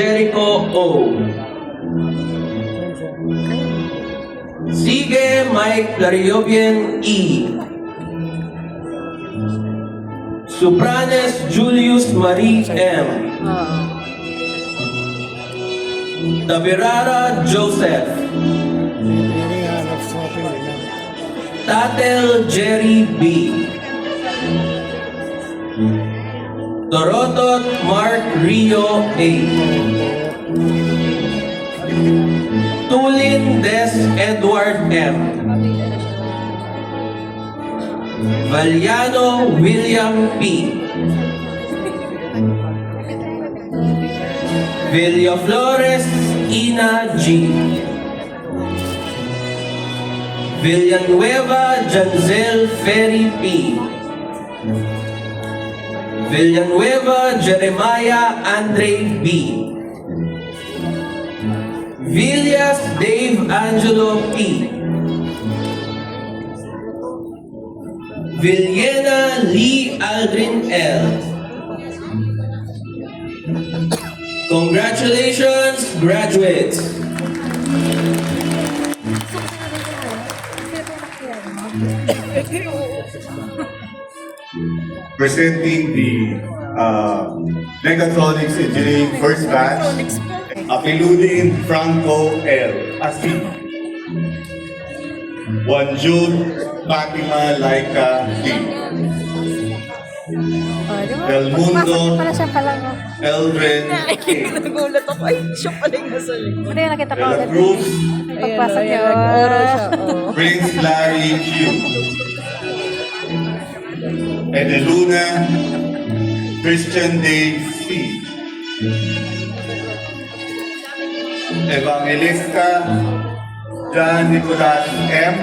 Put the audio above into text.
Jericho O. Sige Mike Lariobian E. Supranes Julius Marie M. Tabirara Joseph. Tatel Jerry B. Torotot Mark Rio A. Tulin Des Edward M. Valiano William P. Villaflores Ina G. Villanueva Janzel Ferry P. Villanueva Jeremiah Andre B. Villas Dave Angelo P. Villena Lee Aldrin L. Congratulations, graduates! Presenting the Mechatronics Engineering First Batch, Apeludin Franco L. Aspi. Wanjun Fatima Laika D. Del Mundo Eldred A. Nagulat ako. Ay, siya pala yung nasa likod. Ano yung nakita ko De la agad? Cruz Pagpasok yun. Nag-oral siya. Prince Larry Q. Edeluna Christian Dave C. Evangelista John Nicolas M.